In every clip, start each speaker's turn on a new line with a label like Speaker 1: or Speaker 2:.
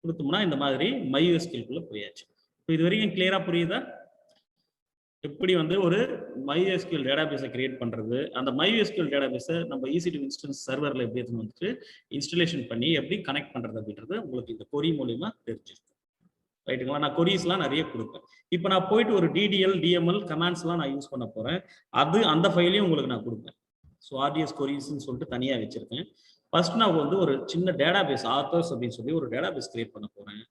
Speaker 1: கொடுத்தோம்னா இந்த மாதிரி MySQL குள்ள போயாச்சு. இது வரைக்கும் கிளியரா புரியுதா? எப்படி வந்து ஒரு MySQL டேட்டாபேஸை கிரியேட் பண்றது, அந்த MySQL டேட்டாபேஸை நம்ம EC2 இன்ஸ்டன்ஸ் சர்வர்ல எப்படி எடுத்துன்னு வந்துட்டு இன்ஸ்டலேஷன் பண்ணி எப்படி கனெக்ட் பண்றது அப்படின்றது உங்களுக்கு இந்த கொரி மூலியமா தெரிஞ்சிருக்கும். ரைட்டுங்களா? நான் கொரிஸ்லாம் நிறைய கொடுப்பேன். இப்போ நான் போயிட்டு ஒரு DDL, DML கமாண்ட்ஸ்லாம் நான் யூஸ் பண்ண போறேன். அது அந்த ஃபைலையும் உங்களுக்கு நான் கொடுப்பேன். ஸோ RDS கொரிஸ்ன்னு சொல்லிட்டு தனியா வச்சிருக்கேன். ஃபர்ஸ்ட் நான் வந்து ஒரு சின்ன டேட்டாபேஸ் ஆத்தர்ஸ் அப்படின்னு சொல்லி ஒரு டேட்டாபேஸ் கிரியேட் பண்ண போறேன்.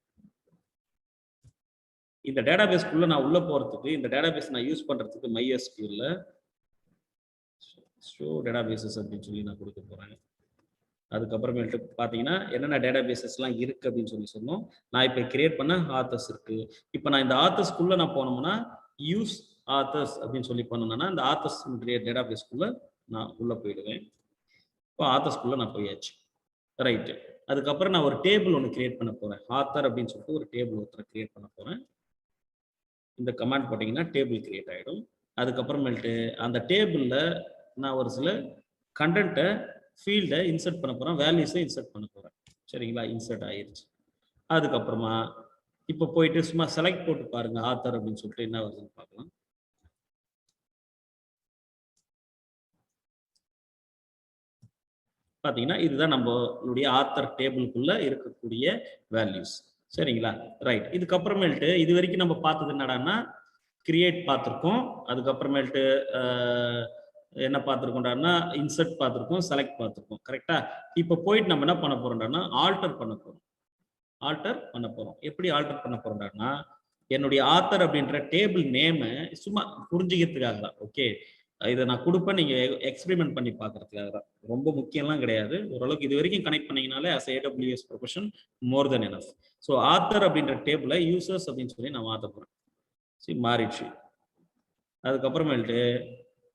Speaker 1: இந்த டேட்டாபேஸ்க்குள்ள நான் உள்ள போறதுக்கு இந்த டேட்டாபேஸ் நான் யூஸ் பண்றதுக்கு MySQL ஷோ டேட்டாபேசஸ் அப்படின்னு சொல்லி நான் கொடுக்க போறேன். அதுக்கப்புறமேட்டு பார்த்தீங்கன்னா என்னென்ன டேட்டாபேசஸ்லாம் இருக்கு அப்படின்னு சொல்லி சொன்னோம். நான் இப்போ கிரியேட் பண்ண ஆத்தர்ஸ் இருக்கு. இப்போ நான் இந்த ஆத்தர்ஸ்க்குள்ள நான் போனோம்னா யூஸ் ஆத்தர்ஸ் அப்படின்னு சொல்லி பண்ணணும்னா இந்த ஆத்தர்ஸ் டேட்டாபேஸ்க்குள்ள நான் உள்ள போயிடுவேன். இப்போ ஆத்தர்ஸ்க்குள்ள நான் போயாச்சு. ரைட்டு. அதுக்கப்புறம் நான் ஒரு டேபிள் ஒன்று கிரியேட் பண்ண போறேன். ஆத்தர் அப்படின்னு சொல்லிட்டு ஒரு டேபிள் ஒருத்தர் கிரியேட் பண்ண போறேன். இந்த கமாண்ட் போட்டிங்கன்னா டேபிள் கிரியேட் ஆகிடும். அதுக்கப்புறமேட்டு அந்த டேபிளில் நான் ஒரு சில கண்டென்ட்டை ஃபீல்டை இன்சர்ட் பண்ண போகிறேன், வேல்யூஸை இன்சர்ட் பண்ண போகிறேன். சரிங்களா? இன்சர்ட் ஆயிடுச்சு. அதுக்கப்புறமா இப்போ போயிட்டு சும்மா செலக்ட் போட்டு பாருங்க ஆத்தர் அப்படின்னு சொல்லிட்டு என்ன வருதுன்னு பார்க்கலாம். பார்த்தீங்கன்னா இதுதான் நம்மளுடைய ஆத்தர் டேபிளுக்குள்ள இருக்கக்கூடிய வேல்யூஸ். சரிங்களா? ரைட். இதுக்கப்புறமேல்ட்டு இது வரைக்கும் நம்ம பார்த்தது என்னடான்னா கிரியேட் பார்த்துருக்கோம். அதுக்கப்புறமேல்ட்டு என்ன பார்த்துருக்கோம்டான்னா இன்சர்ட் பார்த்துருக்கோம், செலக்ட் பார்த்துருக்கோம். கரெக்டா? இப்போ போயிட்டு நம்ம என்ன பண்ண போறோம்டான்னா ஆல்டர் பண்ண போறோம். ஆல்டர் பண்ண போறோம். எப்படி ஆல்டர் பண்ண போறோம்டான்னா என்னுடைய ஆத்தர் அப்படின்ற டேபிள் நேமை சும்மா புரிஞ்சுக்கிறதுக்காக தான். ஓகே, இதை நான் கொடுப்பேன், நீங்க எக்ஸ்பெரிமெண்ட் பண்ணி பார்க்கறதுக்காக தான். ரொம்ப முக்கியம்லாம் கிடையாது. ஓரளவுக்கு இது வரைக்கும் கனெக்ட் பண்ணீங்கனாலே as AWS ப்ரொஃபஷன் மோர் தென் எனஃப். ஸோ ஆத்தர் அப்படின்ற டேபிளை யூசர்ஸ் அப்படின்னு சொல்லி நான் மாற்ற போறேன். சரி, மாறிடுச்சு. அதுக்கப்புறமேட்டு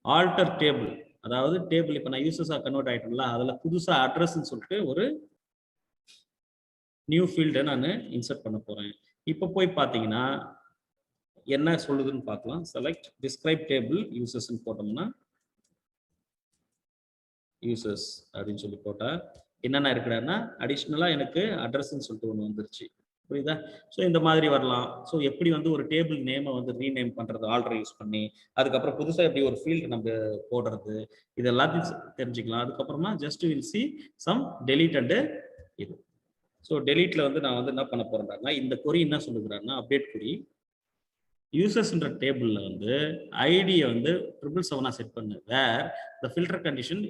Speaker 1: ஆல்டர் டேபிள், அதாவது டேபிள் இப்போ நான் யூசர்ஸாக கன்வெர்ட் ஆகிட்டோம்ல, அதில் புதுசாக அட்ரஸ்ன்னு சொல்லிட்டு ஒரு நியூ ஃபீல்டை நான் இன்சர்ட் பண்ண போகிறேன். இப்போ போய் பார்த்தீங்கன்னா என்ன சொல்லுதுன்னு பார்க்கலாம். செலக்ட் டிஸ்கிரைப் டேபிள் யூசர்ஸ்ன்னு போட்டோம்னா யூசர்ஸ் அப்படின்னு சொல்லி போட்டால் என்னென்ன இருக்குன்னா அடிஷ்னலாக எனக்கு அட்ரஸ்ன்னு சொல்லிட்டு ஒன்று வந்துருச்சு. புரியுதா? ஸோ இந்த மாதிரி வரலாம். ஸோ எப்படி வந்து ஒரு டேபிள் நேமை வந்து ரீநேம் பண்ணுறது ஆல்டர் யூஸ் பண்ணி, அதுக்கப்புறம் புதுசாக எப்படி ஒரு ஃபீல்டு நம்ம போடுறது, இது எல்லாத்தையும் தெரிஞ்சுக்கலாம். அதுக்கப்புறமா just will see some delete and இது. ஸோ டெலீட்டில் வந்து நான் வந்து என்ன பண்ண போகிறேன்னா இந்த கொரி என்ன சொல்லுகிறான்னா அப்டேட் கொரி யூசர்ஸ்ன்ற டேபிளில் வந்து ஐடியை வந்து 777 செட் பண்ணு, வேர் த ஃபில்டர் கண்டிஷன்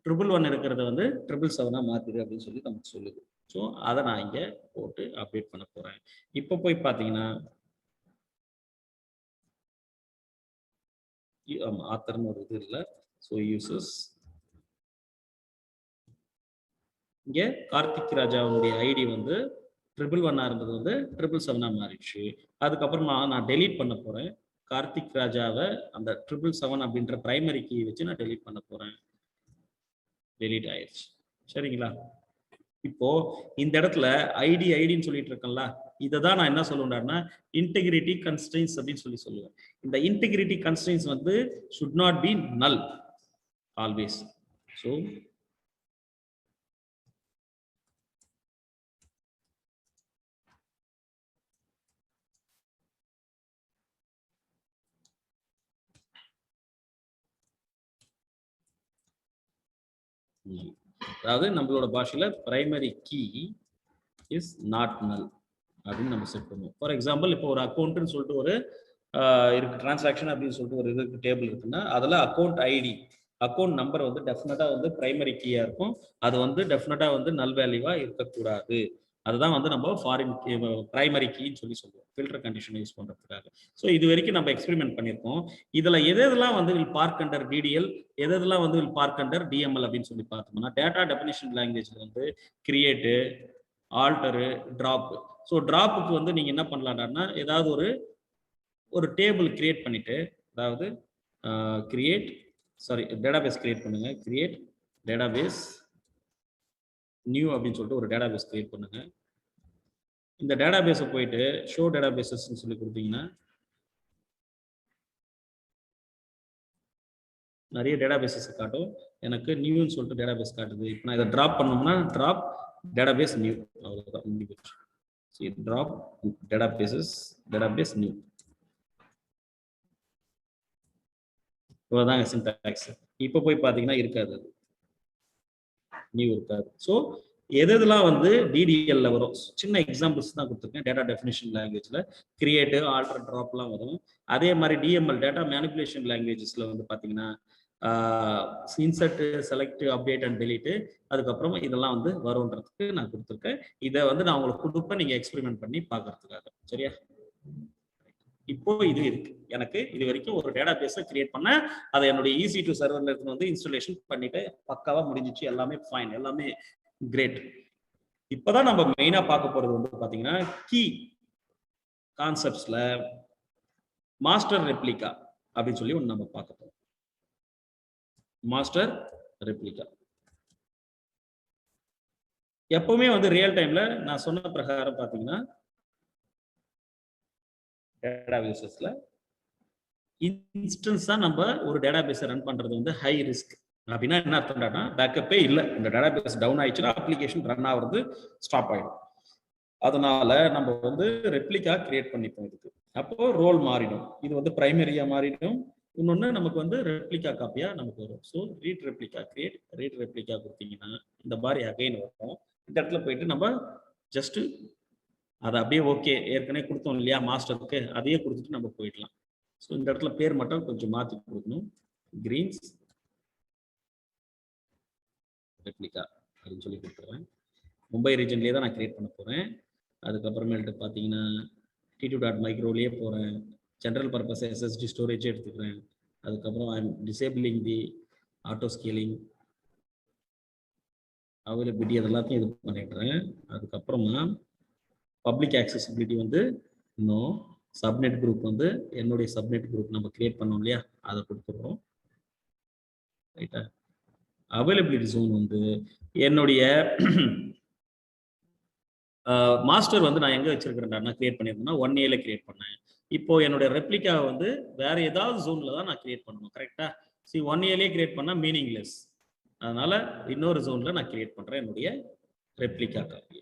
Speaker 1: 111 இருக்கிறத வந்து 777 மாற்றிடு அப்படின்னு சொல்லி நமக்கு சொல்லுது. ஸோ அதை நான் இங்கே போட்டு அப்டேட் பண்ண போகிறேன். இப்போ போய் பார்த்தீங்கன்னா ஆத்தர்னு ஒரு இது இல்லை. ஸோ யூசர்ஸ் இங்கே கார்த்திக் ராஜாவுடைய ஐடி வந்து 111 இருந்தது வந்து 777 மாறிடுச்சு. அதுக்கப்புறமா நான் டெலீட் பண்ண போகிறேன். கார்த்திக் ராஜாவை அந்த 777 அப்படின்ற பிரைமரி கீ வச்சு நான் டெலீட் பண்ண போகிறேன். டெலீட் ஆயிடுச்சு. சரிங்களா? இப்போ இந்த இடத்துல ஐடின்னு சொல்லிட்டு இருக்கேன்ல, இதை தான் நான் என்ன சொல்லுவேன்னா இன்டெகிரிட்டி கன்ஸ்ட்ரெயின்ஸ் அப்படின்னு சொல்லி சொல்லுவேன். இந்த இன்டெகிரிட்டி கன்ஸ்ட்ரெயின்ஸ் வந்து should not be null always. So அதாவது நம்மளோட பாஷையில பிரைமரி கீ இஸ் நாட் நல் அப்படின்னு நம்ம செட் பண்ணுவோம். ஃபார் எக்ஸாம்பிள் இப்போ ஒரு அக்கௌண்ட்னு சொல்லிட்டு ஒரு இருக்கு, டிரான்சாக்ஷன் அப்படின்னு சொல்லிட்டு ஒரு இதுக்கு டேபிள் இருக்குன்னா அதில் அக்கௌண்ட் ஐடி அக்கௌண்ட் நம்பர் வந்து டெஃபினட்டாக வந்து பிரைமரி கீயாக இருக்கும். அது வந்து டெஃபினட்டாக வந்து நல் வேல்யூவாக இருக்கக்கூடாது. அதுதான் வந்து நம்ம ஃபாரின் பிரைமரி கீன்னு சொல்லி சொல்லுவோம் ஃபில்டர் கண்டிஷன் யூஸ் பண்ணுறதுக்காக. ஸோ இது வரைக்கும் நம்ம எக்ஸ்பெரிமெண்ட் பண்ணியிருக்கோம். இதில் எதெல்லாம் வந்து வில் பார்க் அண்டர் டிடிஎல், எதெல்லாம் வந்து வில் பார்க் அண்டர் டிஎம்எல் அப்படின்னு சொல்லி பார்த்தோம்னா டேட்டா டெஃபினிஷன் லாங்குவேஜில் வந்து கிரியேட்டு, ஆல்டரு, ட்ராப். ஸோ ட்ராப்புக்கு வந்து நீங்கள் என்ன பண்ணலாம்னா ஏதாவது ஒரு டேபிள் கிரியேட் பண்ணிட்டு, அதாவது கிரியேட் டேட்டாபேஸ் கிரியேட் பண்ணுங்க. கிரியேட் டேட்டாபேஸ் நியூ அப்படின்னு சொல்லிட்டு ஒரு டேட்டாபேஸ் கிரியேட் பண்ணுங்க. இந்த டேட்டாபேஸை போயிட்டு ஷோ டேட்டாபேசஸ்ன்னு சொல்லி கொடுத்தீங்கன்னா நிறைய டேட்டாபேஸஸ் காட்டும். எனக்கு நியூன்னு சொல்லிட்டு டேட்டாபேஸ் காட்டுது. இப்போ நான் இதை ட்ராப் பண்ணோம்னா ட்ராப் டேட்டாபேஸ் நியூ, அவ்வளோதான் முடிஞ்சு போச்சு. Drop database new. இவ்வளோதாங்க சின்டாக்ஸ். இப்போ போய் பார்த்தீங்கன்னா இருக்காது, அது நியூ இருக்காது. ஸோ எதெல்லாம் வந்து டிடிஎல்ல வரும், சின்ன எக்ஸாம்பிள்ஸ் தான் கொடுத்துருக்கேன். டேட்டா டெஃபினிஷன் லாங்குவேஜ்ல கிரியேட், ஆல்டர், ட்ராப்லாம் வரும். அதே மாதிரி டிஎம்எல் டேட்டா மேனிபுலேஷன் லாங்குவேஜஸ்ல வந்து பார்த்தீங்கன்னா insert, select, update and delete, அதுக்கப்புறம் இதெல்லாம் வந்து வரும்ன்றதுக்கு நான் கொடுத்துருக்கேன். இதை வந்து நான் உங்களுக்கு கொடுப்பேன், நீங்க எக்ஸ்பெரிமெண்ட் பண்ணி பார்க்கறதுக்காக. சரியா? இப்போ இது இருக்கு, எனக்கு இது வரைக்கும் ஒரு டேட்டா பேஸை கிரியேட் பண்ண, அதை என்னுடைய EC2 சர்வர்ல இருந்து வந்து இன்ஸ்டாலேஷன் பண்ணிட்டு பக்காவா முடிஞ்சிச்சு. எல்லாமே ஃபைன், எல்லாமே கிரேட். இப்பதான் நம்ம மெயினா பார்க்க போறது வந்து பாத்தீங்கன்னா கீ கான்செப்ட்ஸ்ல மாஸ்டர் ரெப்ளிகா அப்படின்னு சொல்லி ஒன்று நம்ம பார்க்க போறோம். மாஸ்டர் ரெப்ளிகா எப்பவுமே வந்து ரியல் டைம்ல நான் சொன்ன பிரகாரம் பாத்தீங்கன்னா டேட்டாபேஸஸ்ல இன்ஸ்டன்ஸ் தான் நம்ம ஒரு டேட்டாபேஸை ரன் பண்றது வந்து ஹை ரிஸ்க். அப்படின்னா என்ன அர்த்தம்னா பேக்கப்பே இல்லை, இந்த டேட்டாபேஸ் டவுன் ஆயிடுச்சுன்னா அப்ளிகேஷன் ரன் ஆகுறது ஸ்டாப் ஆயிடும். அதனால நம்ம வந்து ரெப்ளிகா கிரியேட் பண்ணிப்போம் இதுக்கு. அப்போ ரோல் மாறிடும், இது வந்து பிரைமரியா மாறிடும், இன்னொன்னு நமக்கு வந்து ரெப்ளிகா காப்பியா நமக்கு வரும். So read replica create, read replica கொடுத்தீங்கன்னா இந்த மாதிரி அகைன் வரும். இந்த இடத்துல போயிட்டு நம்ம ஜஸ்ட் அதை அப்படியே ஓகே ஏற்கனவே கொடுத்தோம் இல்லையா மாஸ்டருக்கு, அதையே கொடுத்துட்டு நம்ம போயிடலாம். ஸோ இந்த இடத்துல பேர் மட்டும் கொஞ்சம் மாற்றி கொடுக்கணும், கிரீன்ஸ் ரெப்ளிகா அப்படின்னு சொல்லி கொடுத்துருவேன். மும்பை ரீஜன்லேயே தான் நான் கிரியேட் பண்ண போகிறேன். அதுக்கப்புறமேட்டு பார்த்தீங்கன்னா T2.microலேயே போகிறேன். ஜென்ரல் பர்பஸ் SSD ஸ்டோரேஜ் எடுத்துக்கிறேன். அதுக்கப்புறம் I'm disabling the auto scaling, availability, அது எல்லாத்தையும் இது பண்ணிடுறேன். அதுக்கப்புறமா பப்ளிக் ஆக்சசிபிலிட்டி வந்து இன்னும் சப்நெட் குரூப் வந்து என்னுடைய சப்நெட் குரூப் நம்ம கிரியேட் பண்ணோம் இல்லையா, அதை கொடுத்துருவோம். ரைட்டா? அவைலபிலிட்டி ஜோன் வந்து என்னுடைய மாஸ்டர் வந்து நான் எங்க வச்சிருக்கிறேன் கிரியேட் பண்ணியிருந்தேன்னா 1A கிரியேட் பண்ணேன். இப்போ என்னுடைய ரெப்ளிகா வந்து வேற ஏதாவது ஜோன்ல தான் நான் கிரியேட் பண்ணணும். கரெக்டா? 1A கிரியேட் பண்ணா மீனிங்லெஸ். அதனால இன்னொரு ஜோன்ல நான் கிரியேட் பண்றேன் என்னுடைய ரெப்ளிகா காப்பி.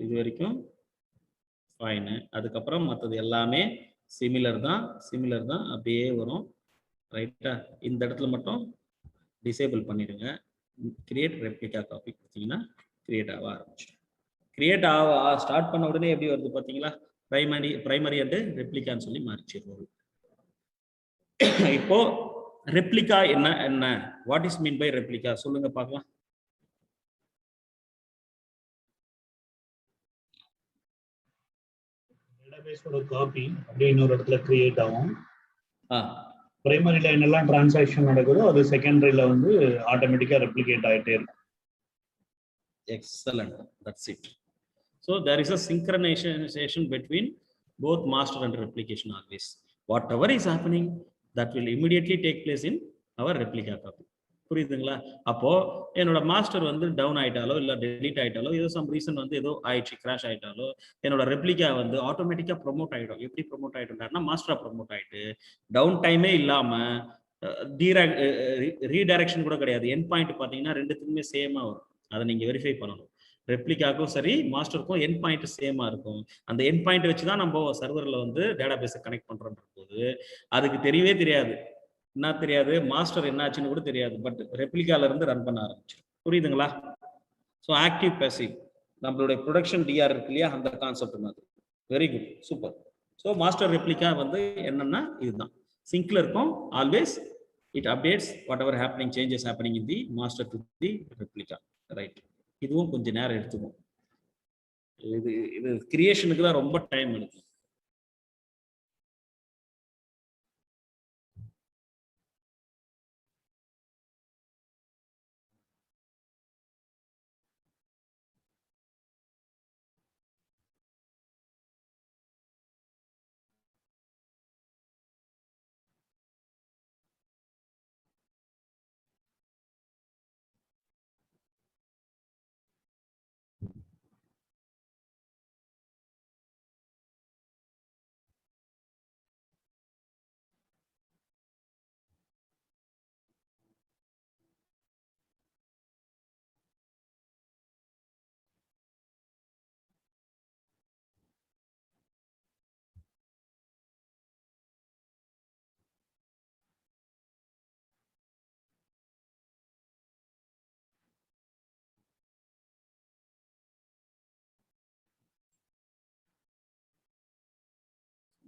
Speaker 1: இது வரைக்கும் ஃபைனு. அதுக்கப்புறம் மற்றது எல்லாமே சிமிலர் தான் அப்படியே வரும். ரைட்டா? இந்த இடத்துல மட்டும் டிசேபிள் பண்ணிடுங்க. கிரியேட் ரெப்ளிகா காப்பி கொடுத்தீங்கன்னா கிரியேட் ஆக ஆரம்பிச்சிடும். கிரியேட் ஸ்டார்ட் பண்ண உடனே எப்படி வருது பாத்தீங்களா? பிரைமரி அண்ட் ரெப்ளிகான்னு சொல்லி மாறிச்சிருவோம். இப்போ ரெப்ளிகா என்ன what is mean by replica சொல்லுங்க பார்க்கலாம்.
Speaker 2: டேட்டாபேஸோட காப்பி அப்படியே இன்னொரு இடத்துல கிரியேட் ஆகும். பிரைமரி லைன் எல்லாம் டிரான்சாக்ஷன் நடக்குதோ அது செகண்டரியில வந்து ஆட்டோமேட்டிக்கா ரெப்ளிகேட் ஆகிட்டே இருக்கும்.
Speaker 1: Excellent, that's it. So there is a synchronization between both master and replication always. Whatever is happening, that will immediately take place in our replica copy. புரியுதுங்களா? அப்போ என்னோட மாஸ்டர் வந்து டவுன் ஆயிட்டாலோ இல்லை டெலீட் ஆயிட்டாலோ ஏதோ சம் ரீசன் வந்து ஏதோ ஆயிடுச்சு, crash ஆயிட்டாலோ என்னோட ரெப்ளிகா வந்து ஆட்டோமேட்டிக்கா ப்ரொமோட் ஆயிடும். எப்படி ப்ரொமோட் ஆயிடும்னா மாஸ்டரா ப்ரொமோட் ஆயிட்டு டவுன் டைமே இல்லாம ரீடைரக்ஷன் கூட கிடையாது. என் பாயிண்ட் பார்த்தீங்கன்னா ரெண்டுத்துக்குமே சேமா வரும். அதை நீங்க வெரிஃபை பண்ணணும். ரெப்ளிகாக்கும் சரி மாஸ்டருக்கும் என் பாயிண்ட் சேமா இருக்கும். அந்த என் பாயிண்ட் வச்சு தான் நம்ம சர்வரில் வந்து டேட்டா பேஸை கனெக்ட் பண்றோன்ற போது அதுக்கு தெரியவே தெரியாது. என்ன தெரியாது? மாஸ்டர் என்னாச்சுன்னு கூட தெரியாது. பட் ரெப்ளிகால இருந்து ரன் பண்ண ஆரம்பிச்சு. புரியுதுங்களா? ஸோ ஆக்டிவ் பேசிவ் நம்மளுடைய ப்ரொடக்ஷன் டிஆர் இருக்கு இல்லையா, அந்த கான்செப்ட் மாதிரி. Very good, super. So master replica வந்து என்னன்னா இதுதான், சிங்க்ல இருக்கும். Always it updates what ever happening, changes happening in the master to the replica. Right? இதுவும் கொஞ்சம் நேரம் எடுத்துக்கும். இது கிரியேஷனுக்கு தான் ரொம்ப டைம் எடுக்கும்.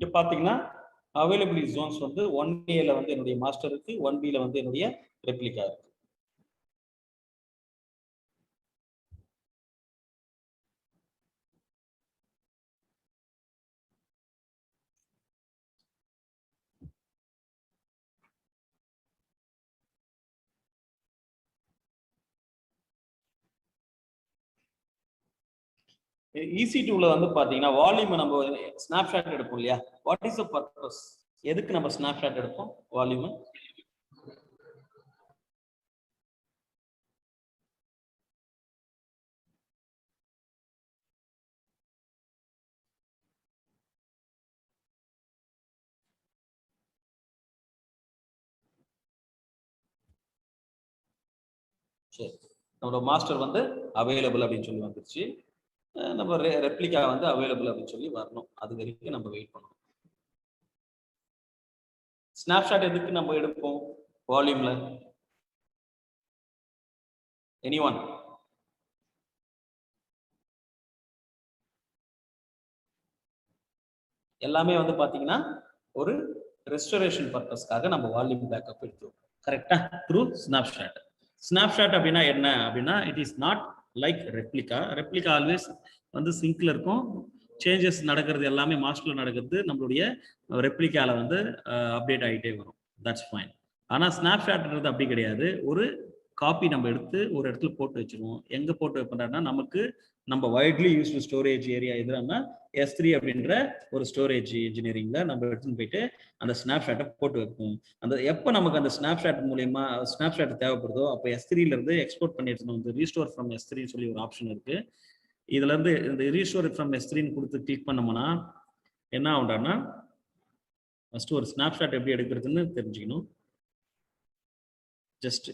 Speaker 1: இங்க பாத்தீங்கன்னா அவைலபிலிட்டி ஜோன்ஸ் வந்து 1A வந்து என்னுடைய மாஸ்டர் இருக்கு, 1B வந்து என்னுடைய ரெப்ளிகா இருக்கு. EC2ல வந்து பாத்தீங்கன்னா வால்யூம் நம்ம ஸ்னாப்ஷாட் எடுப்போம் இல்லையா? What is the purpose? எதுக்கு நம்ம ஸ்னாப்ஷாட் எடுப்போம் வால்யூம்? சரி, நம்மளோட மாஸ்டர் வந்து அவைலபிள் அப்படின்னு சொல்லி வந்துருச்சு. நம்ம ரெப்ளிகா வந்து அவைலபிள் அப்படின்னு சொல்லி வரணும். அது வரைக்கும் நம்ம வெயிட் பண்ணணும். ஸ்னாப்ஷாட் எதுக்கு நம்ம எடுப்போம் வால்யூம்ல? எனிஒன்? எல்லாமே வந்து பாத்தீங்கன்னா ஒரு ரெஸ்டோரேஷன் பர்பஸ்க்காக நம்ம வால்யூம் பேக்கப் எடுத்தோம். கரெக்டா? Through snapshot. ஸ்னாப்ஷாட் அப்படின்னா என்ன அப்படின்னா, it is not like replica. Replica always வந்து சிங்க்ல இருக்கும். சேஞ்சஸ் நடக்கிறது எல்லாமே மாஸ்டர்ல நடக்கிறது நம்மளுடைய ரெப்ளிகால வந்து அப்டேட் ஆகிட்டே வரும். That's fine. ஆனால் ஸ்னாப்ஷாட்ன்றது அப்படி கிடையாது. ஒரு காப்பி நம்ம எடுத்து ஒரு இடத்துல போட்டு வச்சிருவோம். எங்க போட்டு வைப்போம்னா, நமக்கு நம்ம வைட்லி யூஸ்டு ஸ்டோரேஜ் ஏரியா எதுனா S3 அப்படின்ற ஒரு ஸ்டோரேஜ் இன்ஜினியரிங்ல நம்ம எடுத்துன்னு போயிட்டு அந்த ஸ்னாப்ஷாட்டை போட்டு வைப்போம். அந்த எப்போ நமக்கு அந்த ஸ்னாப்ஷாட் மூலியமா ஸ்னாப்ஷாட் தேவைப்படுதோ அப்போ S3ல இருந்து எக்ஸ்போர்ட் பண்ணி எடுத்துன்னு வந்து ரீஸ்டோர் ஃப்ரம் S3 சொல்லி ஒரு ஆப்ஷன் இருக்கு. இதுல இருந்து இந்த ரீஸ்டோர் ஃப்ரம் S3 கொடுத்து கிளிக் பண்ணோம்னா என்ன ஆகும்னா, ஃபர்ஸ்ட் ஒரு ஸ்னாப்ஷாட் எப்படி எடுக்கிறதுன்னு தெரிஞ்சுக்கணும். ஜஸ்ட்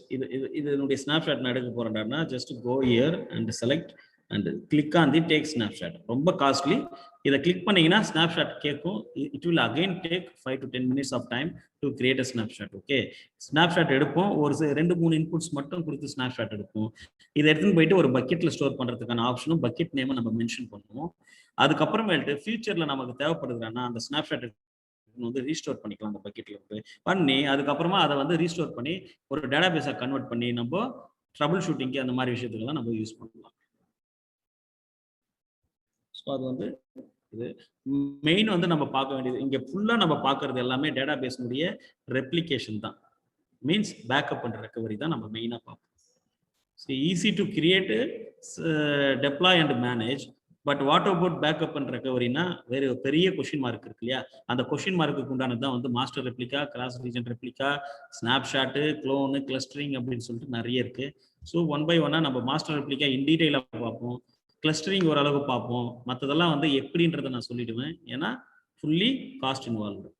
Speaker 1: இதனுடைய ஸ்னாப்ஷாட் நான் எடுக்க போறேன்டான்னா, just go here and select and click on the take snapshot. ரொம்ப காஸ்ட்லி. இதை கிளிக் பண்ணீங்கன்னா ஸ்னாப்ஷாட் கேட்கும். It will again take 5 to 10 minutes of time to create a snapshot. Okay, snapshot எடுப்போம். ஒரு 2-3 இன்புட்ஸ் மட்டும் கொடுத்து ஸ்னாப்ஷாட் எடுப்போம். இதை எடுத்துன்னு போயிட்டு ஒரு பக்கெட்ல ஸ்டோர் பண்றதுக்கான ஆப்ஷனும் பக்கெட் நேமை நம்ம மென்ஷன் பண்ணுவோம். அதுக்கப்புறமேட்டு ஃபியூச்சர்ல நமக்கு தேவைப்படுதுன்னா அந்த ஸ்னாப்ஷாட் வந்து ரீஸ்டோர் பண்ணிக்கலாம். அந்த பக்கெட்ல இருந்து பண்ணி அதுக்கப்புறமா அதை வந்து ரீஸ்டோர் பண்ணி ஒரு டேட்டா பேஸா கன்வெர்ட் பண்ணி நம்ம ட்ரபிள் ஷூட்டிங்க்கு அந்த மாதிரி விஷயத்துக்கெல்லாம் நம்ம யூஸ் பண்ணலாம். ஸோ அது வந்து இது மெயின் வந்து நம்ம பார்க்க வேண்டியது இங்க ஃபுல்லா நம்ம பார்க்கறது எல்லாமே டேட்டா பேஸ்னுடைய ரெப்ளிகேஷன் தான். மீன்ஸ் பேக்கப் அண்ட் ரெக்கவரி தான் நம்ம மெயினா பார்ப்போம். Easy to create, deploy and manage. But what about backup and ரெக்கவரினா வேற பெரிய கொஸ்டின் மார்க் இருக்கு இல்லையா? அந்த கொஸ்டின் மார்க்கு உண்டானது தான் வந்து master replica, cross region replica, snapshot, clone, clustering அப்படின்னு சொல்லிட்டு நிறைய இருக்கு. ஸோ ஒன் பை ஒன்னா நம்ம மாஸ்டர் ரெப்ளிகா இன் டீடைலாக பார்ப்போம். கிளஸ்டரிங் ஓரளவு பார்ப்போம். மற்றதெல்லாம் வந்து எப்படின்றத நான் சொல்லிடுவேன். ஏன்னா ஃபுல்லி காஸ்ட் இன்வால்வ்டு.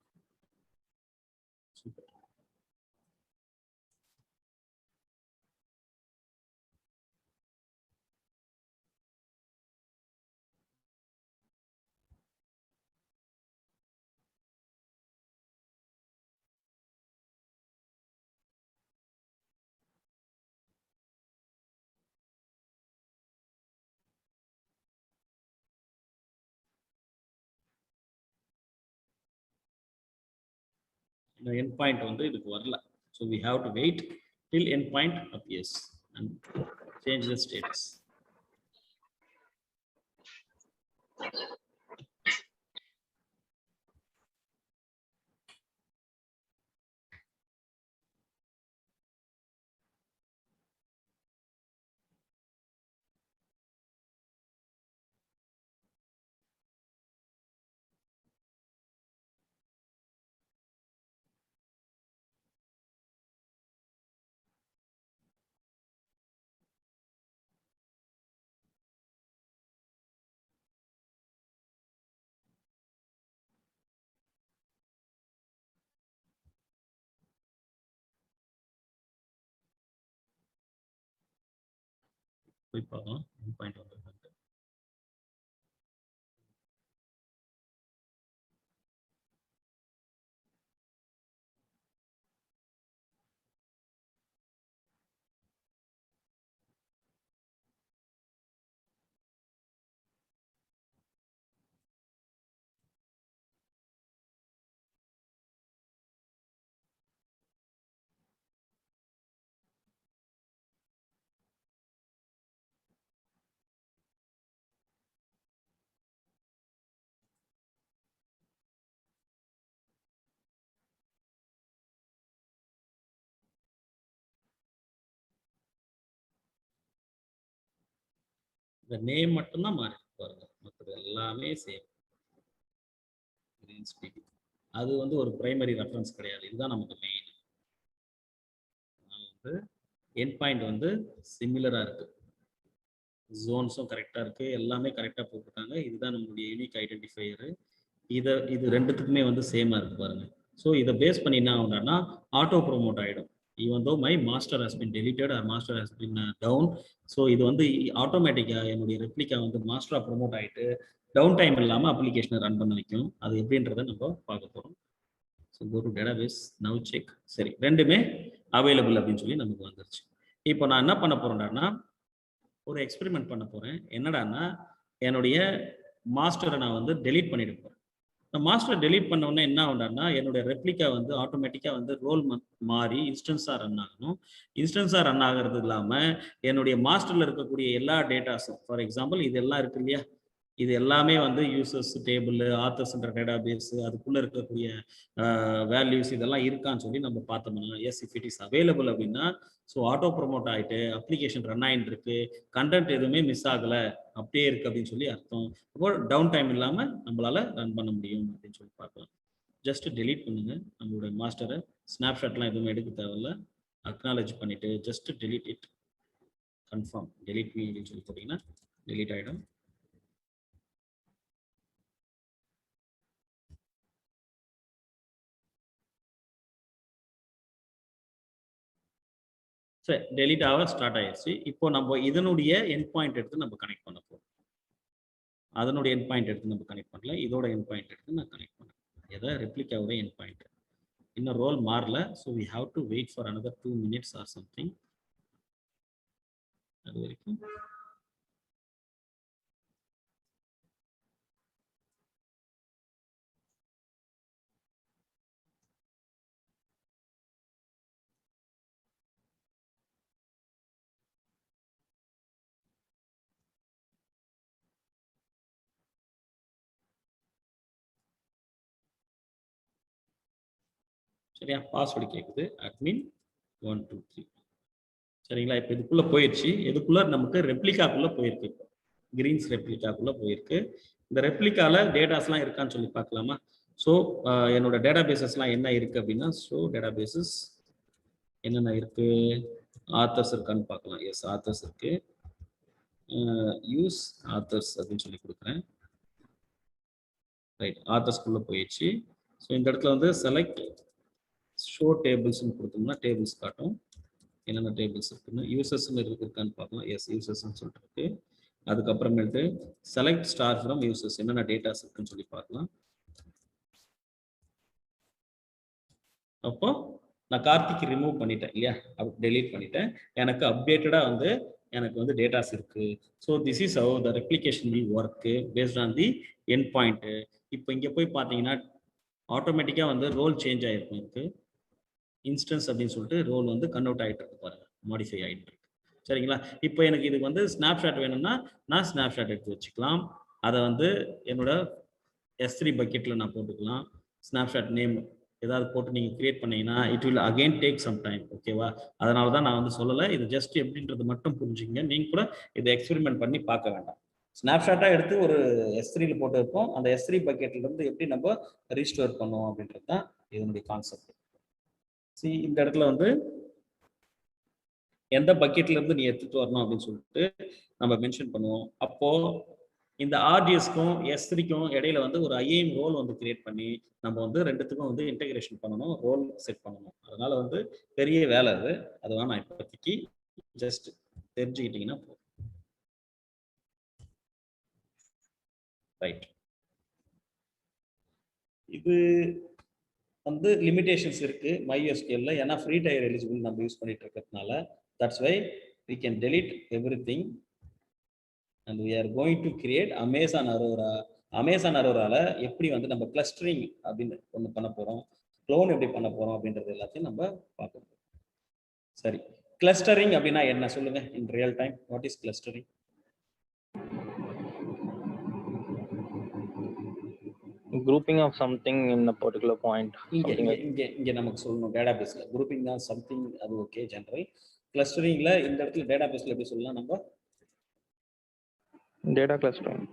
Speaker 1: இந்த எண்ட் பாயிண்ட் வந்து இதுக்கு வரல. So we have to wait till end point appears and change the status. போய் பார்க்கலாம் எண்ட் பாயிண்ட் வந்து இந்த நேம் மட்டும்தான் மாறி பாருங்க, மற்றது எல்லாமே சேம். அது வந்து ஒரு பிரைமரி ரெஃபரன்ஸ் கிடையாது, இதுதான் நமக்கு மெயின். வந்து எண்ட் பாயிண்ட் வந்து சிமிலரா இருக்கு, ஜோன்ஸும் கரெக்டா இருக்கு, எல்லாமே கரெக்டா போட்டிருக்காங்க. இதுதான் நம்மளுடைய யூனிக் ஐடென்டிஃபையர். இது ரெண்டுத்துக்குமே வந்து சேமா இருக்கு பாருங்க. ஸோ இதை பேஸ் பண்ணி என்ன ஆகும்னா ஆட்டோ ப்ரொமோட் ஆகிடும். Even though my master has been deleted or master has been down. So இது வந்து ஆட்டோமேட்டிக்காக என்னுடைய ரெப்ளிகா வந்து மாஸ்டராக ப்ரொமோட் ஆகிட்டு டவுன் டைம் இல்லாமல் அப்ளிகேஷனை ரன் பண்ண வைக்கும். அது எப்படின்றத நம்ம பார்க்க போகிறோம். So go to database now check. சரி, ரெண்டுமே அவைலபிள் அப்படின்னு சொல்லி நமக்கு வந்துருச்சு. இப்போ நான் என்ன பண்ண போறேன்னா ஒரு எக்ஸ்பெரிமெண்ட் பண்ண போறேன். என்னடான்னா என்னுடைய மாஸ்டரை நான் வந்து டெலீட் பண்ணிட போறேன். மாஸ்டர் டெலீட் பண்ண உடனே என்ன ஆகும்னா என்னுடைய ரெப்ளிகா வந்து ஆட்டோமேட்டிக்கா வந்து ரோல் மாறி இன்ஸ்டன்ஸா ரன் ஆகணும். இன்ஸ்டன்ஸா ரன் ஆகிறது இல்லாம என்னுடைய மாஸ்டர்ல இருக்கக்கூடிய எல்லா டேட்டாஸும், ஃபார் எக்ஸாம்பிள் இதெல்லாம் இருக்கு இல்லையா, இது எல்லாமே வந்து யூசர்ஸ் டேபிள், ஆத்தர்ஸ்ன்ற டேட்டாபேஸ், அதுக்குள்ள இருக்கக்கூடிய வேல்யூஸ் இதெல்லாம் இருக்கான்னு சொல்லி நம்ம பார்த்தோம்னா yes if it is available அப்படின்னா ஸோ ஆட்டோ ப்ரொமோட் ஆகிட்டு அப்ளிகேஷன் ரன் ஆகிட்டு இருக்கு, கண்டென்ட் எதுவுமே மிஸ் ஆகலை, அப்படியே இருக்கு அப்படின்னு சொல்லி அர்த்தம். அப்போ டவுன் டைம் இல்லாமல் நம்மளால ரன் பண்ண முடியும் அப்படின்னு சொல்லி பார்க்கலாம். ஜஸ்ட் டெலீட் பண்ணுங்க நம்மளுடைய மாஸ்டரை. ஸ்னாப்ஷாட்லாம் எதுவுமே எடுக்க தேவையில்ல. அக்னாலேஜ் பண்ணிட்டு just delete it, confirm delete me அப்படின்னு சொல்லி போட்டிங்கன்னா டெலீட் ஆகிடும். சரி, டெலிட் ஆக ஸ்டார்ட் ஆயிடுச்சு. இப்போ நம்ம இதனுடைய எண்ட் பாயிண்ட் எடுத்து நம்ம கனெக்ட் பண்ண போறோம். அதனுடைய எண்ட் பாயிண்ட் எடுத்து நம்ம கனெக்ட் பண்ணல, இதோட எண்ட் பாயிண்ட் எடுத்து நான் கனெக்ட் பண்ணேன். எதை ரெப்ளிகாவோட எண்ட் பாயிண்ட். இன்னும் ரோல் மாறல, so we have to wait for another 2 minutes or something. அது வரைக்கும் சரியா. பாஸ்வேர்டு கேட்குது, அட்மின் 1 2 3. சரிங்களா. இப்போ இதுக்குள்ள போயிடுச்சு. இதுக்குள்ள நமக்கு ரெப்ளிகாக்குள்ள போயிருக்கு, கிரீன்ஸ் ரெப்ளிகாக்குள்ள போயிருக்கு. இந்த ரெப்ளிகால டேட்டாஸ்லாம் இருக்கான்னு சொல்லி பார்க்கலாமா. ஸோ என்னோட டேட்டா பேசஸ்லாம் என்ன இருக்கு அப்படின்னா, ஸோ டேட்டா பேசஸ் என்னென்ன இருக்கு, ஆத்தர்ஸ் இருக்கான்னு பார்க்கலாம். எஸ், ஆத்தர்ஸ் இருக்கு. யூஸ் ஆத்தர்ஸ் அப்படின்னு சொல்லி கொடுக்குறேன். ரைட், ஆத்தர்ஸ்குள்ள போயிடுச்சு. ஸோ இந்த இடத்துல வந்து செலக்ட் ஷோ டேபிள்ஸ்ன்னு கொடுத்தோம்னா டேபிள்ஸ் காட்டும், என்னென்ன டேபிள்ஸ் இருக்குன்னு. யூசர்ஸ்ன்னு இருக்கான்னு பார்க்கலாம். எஸ், யூசர்ஸ்ன்னு சொல்லிட்டு இருக்கு. அதுக்கப்புறமேட்டு செலக்ட் ஸ்டார் ஃப்ரம் யூசர்ஸ், என்னென்ன டேட்டாஸ் இருக்குன்னு சொல்லி பார்க்கலாம். அப்போ நான் கார்த்திக் ரிமூவ் பண்ணிட்டேன் இல்லையா, டெலீட் பண்ணிட்டேன். எனக்கு அப்டேட்டடா வந்து எனக்கு வந்து டேட்டாஸ் இருக்கு. So this is how the replication will work based on the end point. இப்போ இங்கே போய் பார்த்தீங்கன்னா ஆட்டோமேட்டிக்காக வந்து ரோல் சேஞ்ச் ஆகிருக்கும். இருக்கு இன்ஸ்டன்ஸ் அப்படின்னு சொல்லிட்டு ரோல் வந்து கன்வெர்ட் ஆகிட்டு இருக்கு பாருங்க, மாடிஃபை ஆகிட்டு இருக்கு. சரிங்களா. இப்போ எனக்கு இதுக்கு வந்து ஸ்னாப்ஷாட் வேணும்னா நான் ஸ்னாப்ஷாட் எடுத்து வச்சுக்கலாம். அதை வந்து என்னோட S3 பக்கெட்டில் நான் போட்டுக்கலாம். ஸ்னாப்ஷாட் நேம் ஏதாவது போட்டு நீங்கள் கிரியேட் பண்ணீங்கன்னா it will again take some time. ஓகேவா. அதனால தான் நான் வந்து சொல்லலை, இது ஜஸ்ட் எப்படின்றது மட்டும் புரிஞ்சுங்க. நீங்கள் கூட இதை எக்ஸ்பெரிமெண்ட் பண்ணி பார்க்க வேண்டாம். ஸ்னாப்ஷாட்டாக எடுத்து ஒரு S3ல போட்டு வைப்போம். அந்த S3 பக்கெட்லேருந்து எப்படி நம்ம ரீஸ்டோர் பண்ணுவோம் அப்படின்றது தான் இதனுடைய கான்செப்ட். இந்த இடத்துல வந்து எந்த பக்கெட்ல இருந்து நீ எடுத்துட்டு வரணும் அப்படின்னு சொல்லிட்டு நம்ம மென்ஷன் பண்ணுவோம். அப்போ இந்த RDSக்கும் S3க்கும் இடையில வந்து ஒரு IAM ரோல் வந்து கிரியேட் பண்ணி நம்ம வந்து ரெண்டுத்துக்கும் வந்து இன்டெகிரேஷன் பண்ணணும், ரோல் செட் பண்ணணும். அதனால வந்து பெரிய வேலை அது. அதுதான் நான் இப்போதைக்கு ஜஸ்ட் தெரிஞ்சுக்கிட்டீங்கன்னா போதும். ரைட், இது வந்து லிமிடேஷன்ஸ் இருக்கு MySQL, ஏன்னா ஃப்ரீ டயர் எலிஜிபிள் நம்ம யூஸ் பண்ணிட்டு இருக்கிறதுனால. That's why we can delete everything and we are going to create Amazon Aurora. Amazon Auroraல எப்படி வந்து நம்ம கிளஸ்டரிங் அப்படின்னு ஒன்று பண்ண போறோம், க்ளோன் எப்படி பண்ண போறோம் அப்படின்றது எல்லாத்தையும் நம்ம பார்க்க போறோம். சரி, கிளஸ்டரிங் அப்படின்னா என்ன சொல்லுங்க இன் real time. What is clustering?
Speaker 3: grouping of something in a particular point.
Speaker 1: இங்க நமக்கு சொல்லணும் டேட்டாபேஸ்ல குரூப்பிங் தான் சம்திங், அது ஓகே ஜெனரல். கிளஸ்டரிங்ல இந்த இடத்துல டேட்டாபேஸ்ல எப்படி சொல்லலாம் நம்ம,
Speaker 3: Data clustering.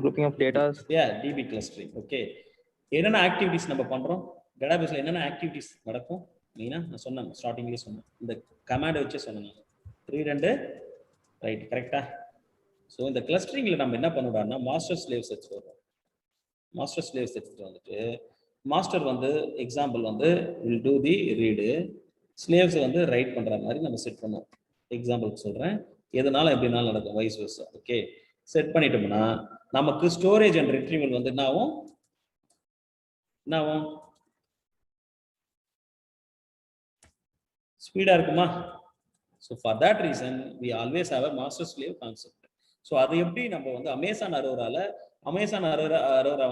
Speaker 3: Grouping of data.
Speaker 1: Yeah, DB clustering. Okay. என்னென்ன ஆக்டிவிட்டிஸ் நம்ம பண்றோம் டேட்டாபேஸ்ல, என்னென்ன ஆக்டிவிட்டிஸ் நடக்கும் மெயினா நான் சொன்னேன், ஸ்டார்டிங்லேயே சொன்னேன், இந்த கமாண்டை வச்சு சொன்னேன். 3 2 ரைட் கரெக்டா? ஸோ இந்த கிளஸ்டரிங்ல நம்ம என்ன பண்ணுறோம்னா மாஸ்டர் ஸ்லேவ்ஸ் எடுத்துட்டு வரோம். மாஸ்டர் ஸ்லேவ்ஸ் எடுத்துட்டு வந்துட்டு மாஸ்டர் வந்து எக்ஸாம்பிள் வந்து will do the read, slaves வந்து ரைட் பண்ற மாதிரி நம்ம செட் பண்ணுவோம். எக்ஸாம்பிளுக்கு சொல்றேன், எதனால எப்படினாலும் நடக்கும் வைஸ் வெர்சா. ஓகே, செட் பண்ணிட்டோம்னா நமக்கு ஸ்டோரேஜ் அண்ட் ரிட்ரீவல் வந்து என்ன ஆகும் ஸ்பீடா இருக்குமா? So for that reason we always have a master slave concept. So அது எப்படி நம்ம வந்து அமேசான் அரோரா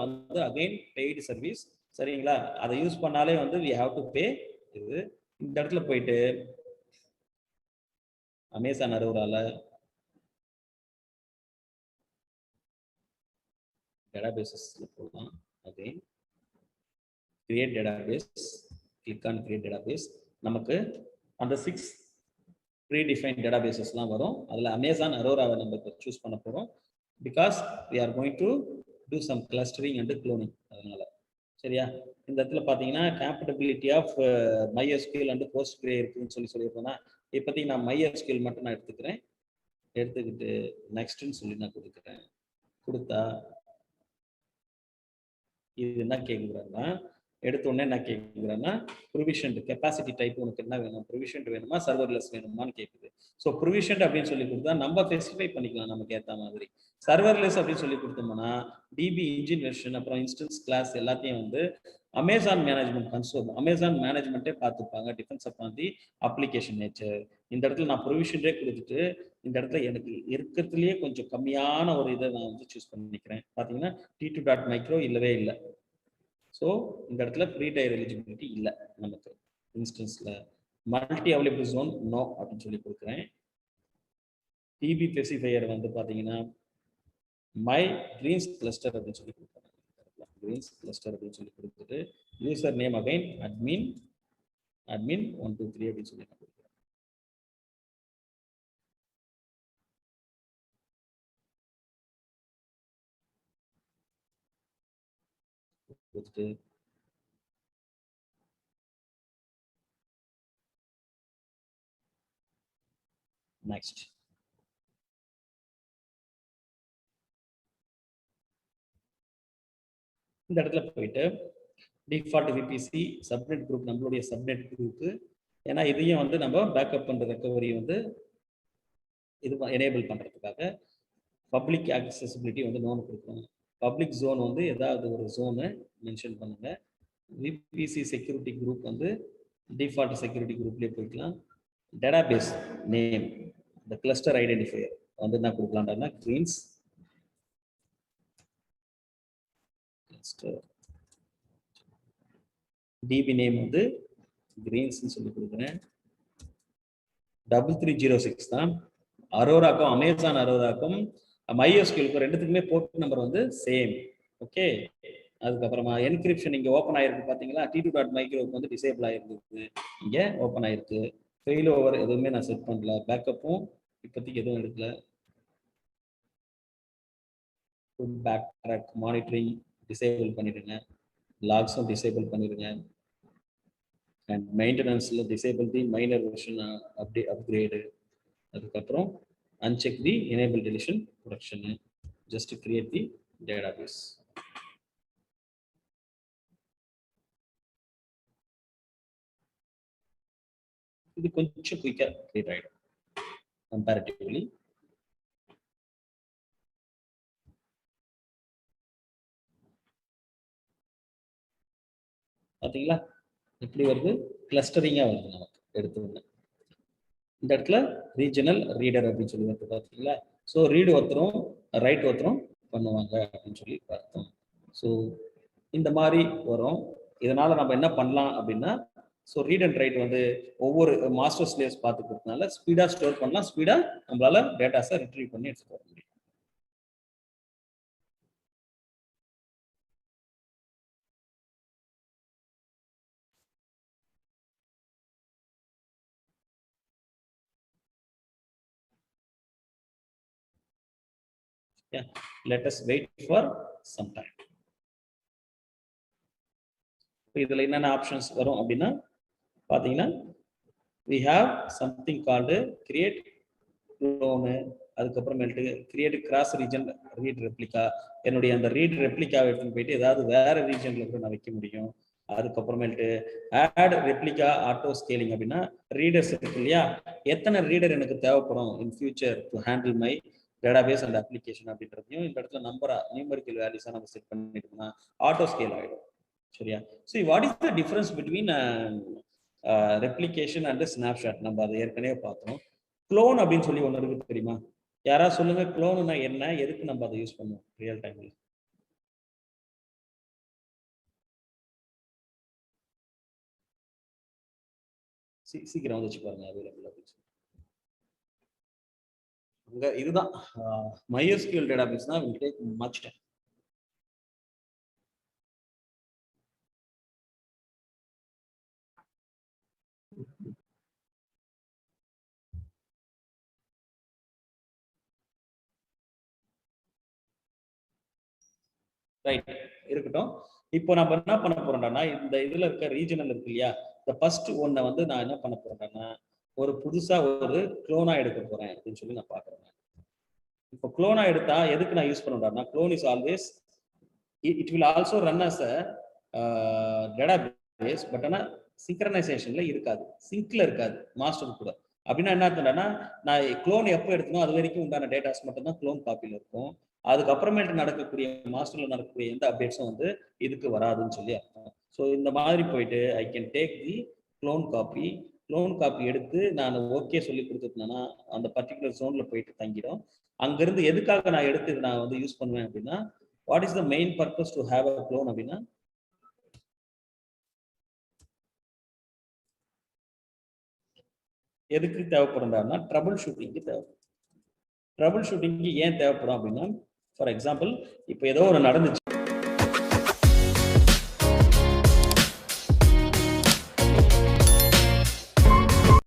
Speaker 1: வந்து அகைன் பெய்டு சர்வீஸ், சரிங்களா? அதை யூஸ் பண்ணாலே வந்து வி ஹாவ் டு பே. இது இந்த இடத்துல போயிட்டு அமேசான் அரோரால டேட்டாபேசஸ்ல போகலாம். Again create database, click on create database. நமக்கு அந்த 6 ப்ரீ டிஃபைன் டேட்டாபேசஸ்லாம் வரும். அதில் அமேசான் அரோராவை நம்ம இப்போ சூஸ் பண்ண போகிறோம். Because we are going to do some clustering and cloning. அதனால சரியா? இந்த இடத்துல பார்த்தீங்கன்னா compatibility of MySQL and PostgreSQL இருக்குன்னு சொல்லியிருக்கோம்னா, இப்போதைக்கு நான் MySQL மட்டும் நான் எடுத்துக்கிட்டு நெக்ஸ்ட்னு சொல்லி நான் கொடுத்தா இது என்ன கேட்குறாங்கன்னா, எடுத்த உடனே என்ன கேட்குறேன்னா ப்ரொவிஷன்ட் கெப்பாசிட்டி டைப் உனக்கு என்ன வேணும், ப்ரொவிஷன்ட் வேணுமா சர்வர்லெஸ் வேணுமான்னு கேட்குது. ஸோ ப்ரொவிஷன்ட் அப்படின்னு சொல்லி கொடுத்தா நம்ம ஸ்பெசிஃபை பண்ணிக்கலாம் நமக்கு ஏற்ற மாதிரி. சர்வர்லெஸ் அப்படின்னு சொல்லி கொடுத்தோம்னா டிபி இன்ஜின் வெர்ஷன் அப்புறம் இன்ஸ்டன்ஸ் கிளாஸ் எல்லாத்தையும் வந்து அமேசான் மேனேஜ்மெண்ட் கன்சோல், அமேசான் மேனேஜ்மெண்ட்டே பார்த்துப்பாங்க, defence upon the application nature. இந்த இடத்துல நான் ப்ரொவிஷன்டே கொடுத்துட்டு இந்த இடத்துல எனக்கு இருக்கிறதுலேயே கொஞ்சம் கம்மியான ஒரு இதை நான் வந்து சூஸ் பண்ணிக்கிறேன். பார்த்தீங்கன்னா T2.micro இல்லவே இல்லை. ஸோ இந்த இடத்துல ப்ரீ டயர் எலிஜிபிலிட்டி இல்லை நமக்கு. இன்ஸ்டன்ஸில் மல்டி அவைலபிள் ஜோன் நோ அப்படின்னு சொல்லி கொடுக்குறேன். டிபி ஸ்பெசிஃபையர் வந்து பார்த்தீங்கன்னா மை க்ரீன்ஸ் கிளஸ்டர் அப்படின்னு சொல்லி கொடுக்குறேன். க்ரீன்ஸ் கிளஸ்டர் அப்படின்னு சொல்லி கொடுத்துட்டு யூசர் நேம் அகைன் அட்மின் 1 2 3 அப்படின்னு சொல்லி நான் கொடுக்குறேன். கொடுத்துட்டு நெக்ஸ்ட் இந்த இடத்துல போயிட்டு டிஃபால்ட் விபிசி சப்நெட் குரூப், நம்மளுடைய சப்நெட் குரூப்பு. ஏன்னா இதையும் வந்து நம்ம பேக்கப் பண்ணுற ரெக்கவரி வந்து இது எனேபிள் பண்ணுறதுக்காக பப்ளிக் ஆக்சசிபிலிட்டி வந்து நோன் கொடுக்கணும். பப்ளிக் ஜோன் வந்து ஏதாவது ஒரு ஜோனு மென்ஷன் பண்ணுங்க. விபிசி செக்யூரிட்டி குரூப் வந்து டிஃபால்ட் செக்யூரிட்டி குரூப்லேயே போய்க்கலாம். டேட்டாபேஸ் நேம் இந்த கிளஸ்டர் ஐடென்டிஃபையர் வந்து என்ன கொடுக்கலாம்னா க்ரீன்ஸ் கிளஸ்டர், டிபி நேம் வந்து கிரீன்ஸ்ன்னு சொல்லி கொடுக்குறேன். 3306 தான் அரோராக்கும் அமேசான் அரோராக்கும் MySQLக்கும் ரெண்டுத்துக்குமே போர்ட் நம்பர் வந்து சேம். ஓகே, அதுக்கப்புறமா என்கிரிப்ஷன் இங்கே ஓப்பன் ஆயிருக்கு பார்த்தீங்களா, T2.microக்கு வந்து டிசேபிள் ஆயிருந்தது, இங்கே ஓப்பன் ஆயிருக்கு. ஃபெயில் ஓவர் எதுவுமே நான் செட் பண்ணல, பேக்கப்பும் இப்போதைக்கு எதுவும் எடுக்கல. பேக் ட்ராக் மானிட்டரிங் டிசேபிள் பண்ணிடுங்க, லாக்ஸும் டிசேபிள் பண்ணிடுங்க. அண்ட் மெயின்டெனன்ஸில் disable the minor version upgrade. அதுக்கப்புறம் uncheck the enable deletion protection, just create the database. இது கொஞ்சம் குயிக்காக கிரியேட் ஆகிடும் கம்பேரிட்டிவ்லி. பார்த்தீங்களா எப்படி வருது, கிளஸ்டரிங்காக வருது நமக்கு எடுத்து. இந்த இடத்துல ரீஜனல் ரீடர் அப்படின்னு சொல்லி வந்து பார்த்தீங்களா. ஸோ ரீடு ஒருத்தரும் ரைட் ஒருத்தரும் பண்ணுவாங்க அப்படின்னு சொல்லி பார்த்தோம். ஸோ இந்த மாதிரி வரும். இதனால நம்ம என்ன பண்ணலாம் அப்படின்னா, ஸோ ரீட் அண்ட் ரைட் வந்து ஒவ்வொரு மாஸ்டர் ஸ்லேவ்ஸ் பார்த்துக்கிறதுனால ஸ்பீடாக ஸ்டோர் பண்ணலாம், ஸ்பீடாக நம்மளால டேட்டாஸை ரிட்ரீவ் பண்ணி எடுத்துக்க முடியும். let us wait for some time. இதுல என்னென்ன ஆப்ஷன்ஸ் வரும் அப்படின்னா பாத்தீங்கன்னா we have something called create clone, அதுக்கப்புறமேட்டு create cross region read replica. என்னுடைய அந்த ரீட் ரெப்ளிகாவை எடுத்துன்னு போயிட்டு ஏதாவது வேற ரீஜன்ல கூட நான் வைக்க முடியும். அதுக்கப்புறமேட்டு ஆட் ரெப்ளிகா ஆட்டோ ஸ்கேலிங் அப்படின்னா ரீடர்ஸ் இருக்கு இல்லையா, எத்தனை ரீடர் எனக்கு தேவைப்படும் in future to handle my database and application அப்படின்றதையும் இந்த இடத்துல நம்பரா நியூமரிக்கல் வேல்யூஸா நம்ம செட் பண்ணிட்டோம்னா ஆட்டோ ஸ்கேல் ஆகிடும். சரியா? So what is the difference between replication and snapshot? நம்ம அதை ஏற்கனவே பார்த்தோம். க்ளோன் அப்படின்னு சொல்லி ஒன்று இருக்கு தெரியுமா? யாராவது சொல்லுங்க, க்ளோனுனா என்ன, எதுக்கு நம்ம அதை யூஸ் பண்ணுவோம் ரியல் டைம்ல? சீக்கிரம் வந்து வச்சு பாருங்க அவைலபிள் அப்படின்னு சொல்லி. அங்க இதுதான் MySQL டேட்டாபேஸ் தான் will take much time. Right, இருக்கட்டும். இப்போ நம்ம என்ன பண்ண போறோம்னா, இந்த இதுல இருக்க ரீஜனல் இருக்கு இல்லையா, இந்த ஃபர்ஸ்ட் ஒன்னை வந்து நான் என்ன பண்ண போறேன்னா ஒரு புதுசா ஒரு க்ளோனா எடுக்க போறேன் அப்படின்னு சொல்லி நான் பாக்குறேன். இப்போ க்ளோனா எடுத்தா எதுக்கு நான் யூஸ் பண்ணுறேன்னா, clone is always it will also run as a database, but ஆனால் சிங்க்ரனைசேஷன்ல இருக்காது, சிங்க்ல இருக்காது மாஸ்டர் கூட. அப்படின்னா என்ன அர்த்தம்னா, நான் க்ளோன் எப்போ எடுத்தனோ அது வரைக்கும் உண்டான டேட்டாஸ் மட்டும் தான் க்ளோன் காப்பியில் இருக்கும். அதுக்கப்புறமேட்டு நடக்கக்கூடிய மாஸ்டர்ல நடக்கக்கூடிய எந்த அப்டேட்ஸும் வந்து இதுக்கு வராதுன்னு சொல்லி அர்த்தம். ஸோ இந்த மாதிரி போயிட்டு I can take the clone copy எடுத்து நான் ஓகே சொல்லி கொடுத்துட்டேன்னா அந்த பர்டிகுலர் ஜோன்ல போயிட்டு தங்கிடும். அங்கிருந்து எதுக்காக நான் எடுத்து நான் வந்து யூஸ் பண்ணுவேன் அப்படின்னா, what is the main purpose to have a clone அப்படின்னா, எதுக்கு தேவைப்படும்னா ட்ரபிள் ஷூட்டிங்க்கு தேவைப்படும். ட்ரபிள் ஷூட்டிங்க்கு ஏன் தேவைப்படும் அப்படின்னா, ஃபார் எக்ஸாம்பிள் இப்போ ஏதோ ஒரு நடந்துச்சு,